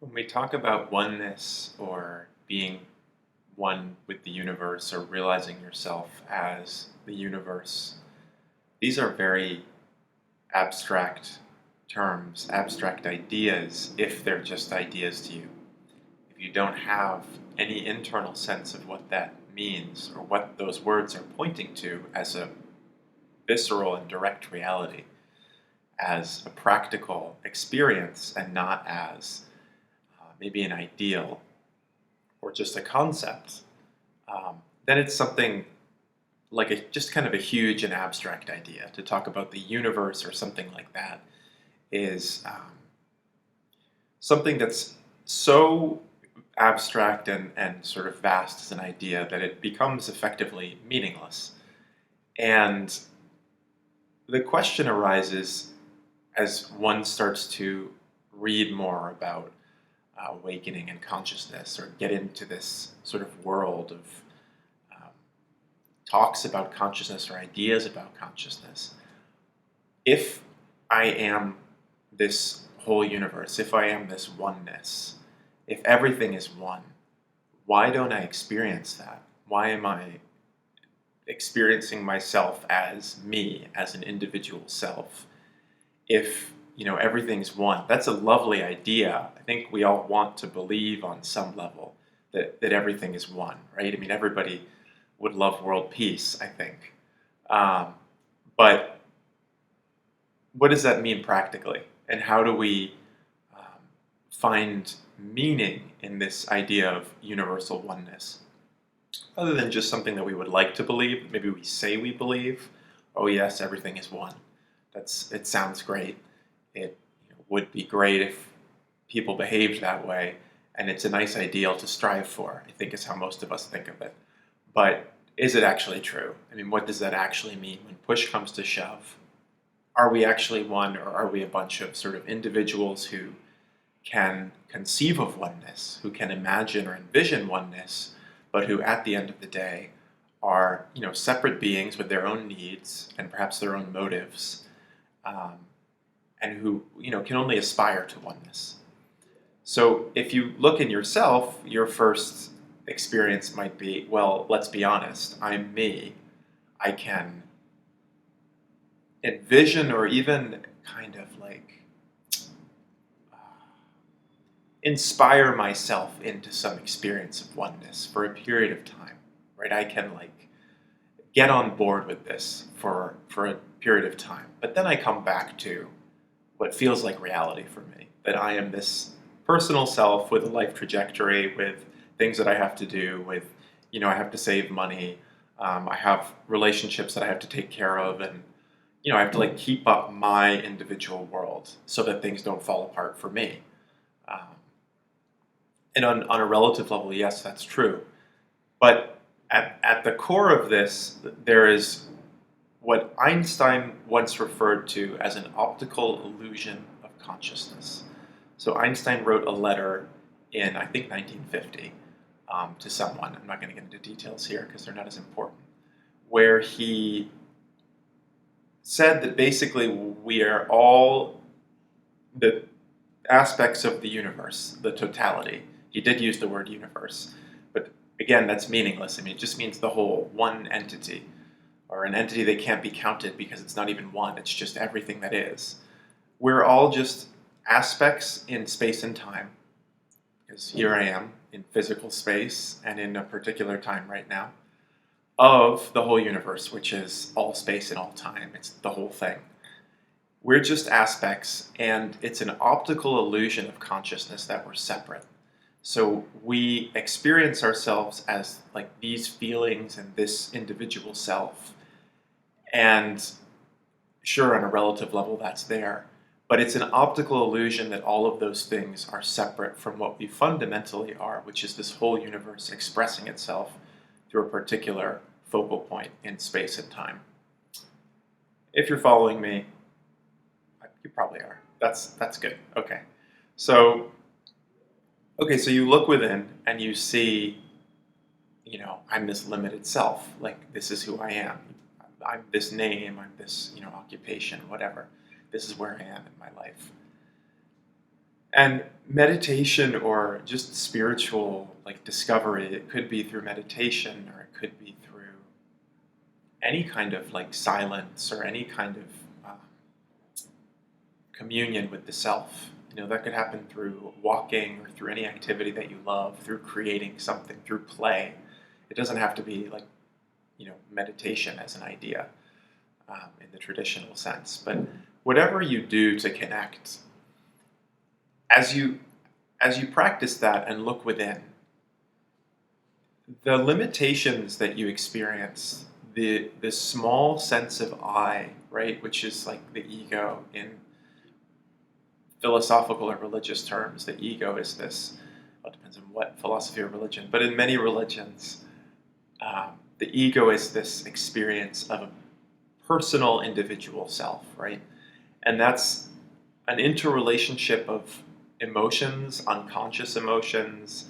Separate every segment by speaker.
Speaker 1: When we talk about oneness or being one with the universe or realizing yourself as the universe, these are very abstract terms, abstract ideas, if they're just ideas to you. If you don't have any internal sense of what that means or what those words are pointing to as a visceral and direct reality, as a practical experience and not as maybe an ideal or just a concept, then it's something like just kind of a huge and abstract idea. To talk about the universe or something like that is something that's so abstract and sort of vast as an idea that it becomes effectively meaningless. And the question arises as one starts to read more about awakening and consciousness or get into this sort of world of um, talks about consciousness or ideas about consciousness. If I am this whole universe, if I am this oneness, if everything is one, why don't I experience that? Why am I experiencing myself as me, as an individual self? If everything's one, that's a lovely idea. I think we all want to believe on some level that everything is one, right? I mean, everybody would love world peace, I think. But what does that mean practically? And how do we find meaning in this idea of universal oneness? Other than just something that we would like to believe, maybe we say we believe, oh yes, everything is one. It sounds great. It would be great if people behaved that way, and it's a nice ideal to strive for, I think is how most of us think of it. But is it actually true? I mean, what does that actually mean when push comes to shove? Are we actually one, or are we a bunch of sort of individuals who can conceive of oneness, who can imagine or envision oneness, but who at the end of the day are separate beings with their own needs and perhaps their own motives, and who can only aspire to oneness. So if you look in yourself, your first experience might be, well, let's be honest, I'm me. I can envision or even kind of like inspire myself into some experience of oneness for a period of time, right? I can like get on board with this for a period of time, but then I come back to what feels like reality for me, that I am this personal self with a life trajectory, with things that I have to do, with, I have to save money, I have relationships that I have to take care of, and, I have to like keep up my individual world so that things don't fall apart for me. Um, and on a relative level, yes, that's true. But at the core of this, there is what Einstein once referred to as an optical illusion of consciousness. So Einstein wrote a letter in, I think, 1950 to someone. I'm not going to get into details here because they're not as important, where he said that basically we are all the aspects of the universe, the totality. He did use the word universe, but again, that's meaningless. I mean, it just means the whole, one entity, or an entity that can't be counted because it's not even one, it's just everything that is. We're all just aspects in space and time, because here I am in physical space and in a particular time right now, of the whole universe, which is all space and all time. It's the whole thing. We're just aspects, and it's an optical illusion of consciousness that we're separate. So we experience ourselves as like these feelings and this individual self. And sure, on a relative level, that's there. But it's an optical illusion that all of those things are separate from what we fundamentally are, which is this whole universe expressing itself through a particular focal point in space and time. If you're following me, you probably are. That's good. Okay. So you look within and you see, I'm this limited self. Like, this is who I am. I'm this name, I'm this, occupation, whatever. This is where I am in my life. And meditation or just spiritual like discovery, it could be through meditation or it could be through any kind of like silence or any kind of communion with the self. That could happen through walking or through any activity that you love, through creating something, through play. It doesn't have to be like, meditation as an idea in the traditional sense. But whatever you do to connect, as you practice that and look within, the limitations that you experience, the small sense of I, right, which is like the ego in philosophical or religious terms. The ego is this, well, it depends on what philosophy or religion, but in many religions, the ego is this experience of a personal individual self, right? And that's an interrelationship of emotions, unconscious emotions,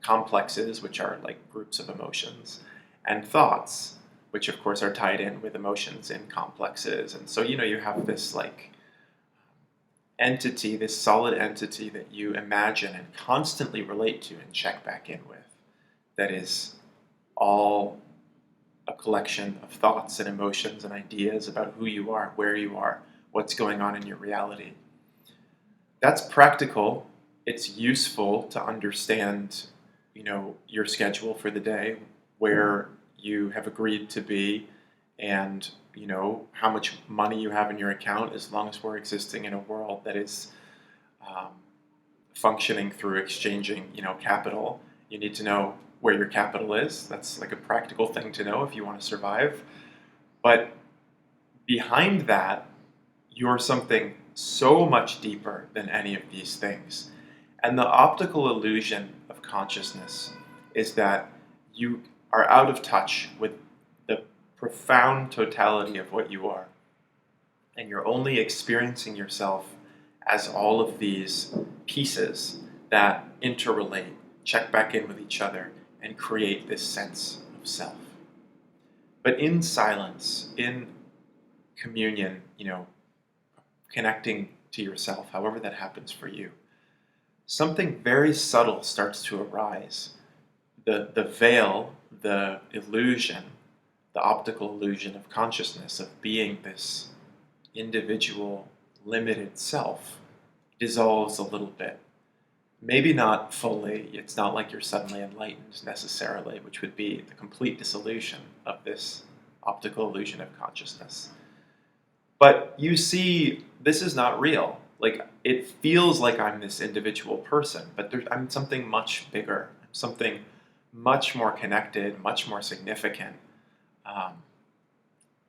Speaker 1: complexes, which are like groups of emotions, and thoughts, which of course are tied in with emotions and complexes. And so, you have this like entity, this solid entity that you imagine and constantly relate to and check back in with, that is all a collection of thoughts and emotions and ideas about who you are, where you are, what's going on in your reality. That's practical. It's useful to understand, your schedule for the day, where you have agreed to be, and how much money you have in your account, as long as we're existing in a world that is functioning through exchanging, capital. You need to know where your capital is. That's like a practical thing to know if you want to survive. But behind that, you're something so much deeper than any of these things. And the optical illusion of consciousness is that you are out of touch with the profound totality of what you are. And you're only experiencing yourself as all of these pieces that interrelate, check back in with each other, and create this sense of self. But in silence, in communion, connecting to yourself, however that happens for you, something very subtle starts to arise. The veil, the illusion, the optical illusion of consciousness, of being this individual, limited self, dissolves a little bit. Maybe not fully. It's not like you're suddenly enlightened necessarily, which would be the complete dissolution of this optical illusion of consciousness. But you see, this is not real. Like, it feels like I'm this individual person, but I'm something much bigger. I'm something much more connected, much more significant.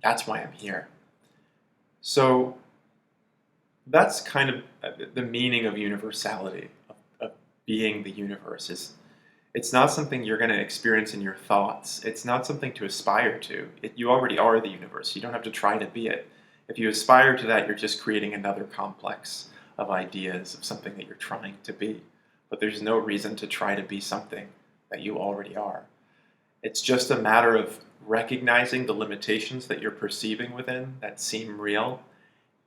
Speaker 1: That's why I'm here. So that's kind of the meaning of universality, of being the universe. It's not something you're going to experience in your thoughts. It's not something to aspire to. You already are the universe. You don't have to try to be it. If you aspire to that, you're just creating another complex of ideas of something that you're trying to be. But there's no reason to try to be something that you already are. It's just a matter of recognizing the limitations that you're perceiving within that seem real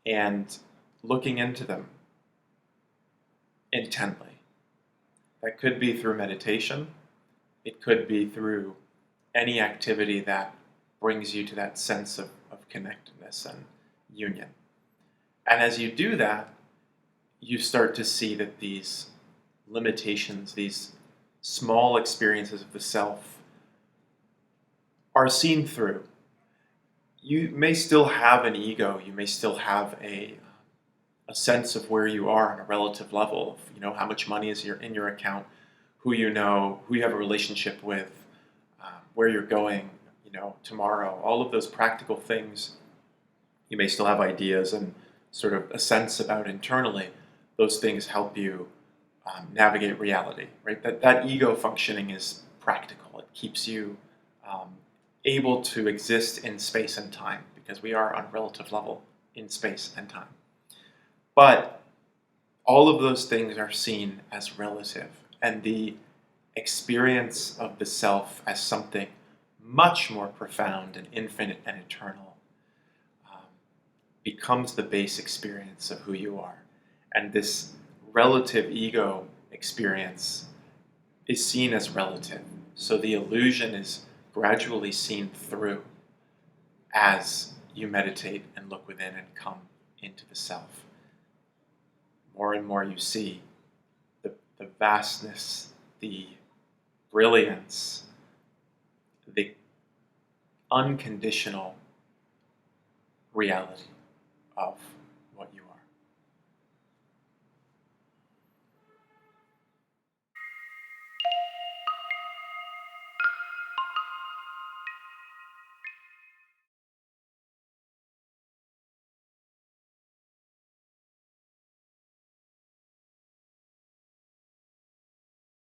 Speaker 1: and looking into them intently. That could be through meditation. It could be through any activity that brings you to that sense of connectedness and union. And as you do that, you start to see that these limitations, these small experiences of the self, are seen through. You may still have an ego. You may still have a sense of where you are on a relative level, of, how much money is in your account, who you know, who you have a relationship with, where you're going, tomorrow. All of those practical things, you may still have ideas and sort of a sense about internally. Those things help you navigate reality, right? That ego functioning is practical. It keeps you able to exist in space and time, because we are on a relative level in space and time. But all of those things are seen as relative, and the experience of the self as something much more profound and infinite and eternal becomes the base experience of who you are. And this relative ego experience is seen as relative. So the illusion is gradually seen through as you meditate and look within and come into the self. More and more you see the vastness, the brilliance, the unconditional reality of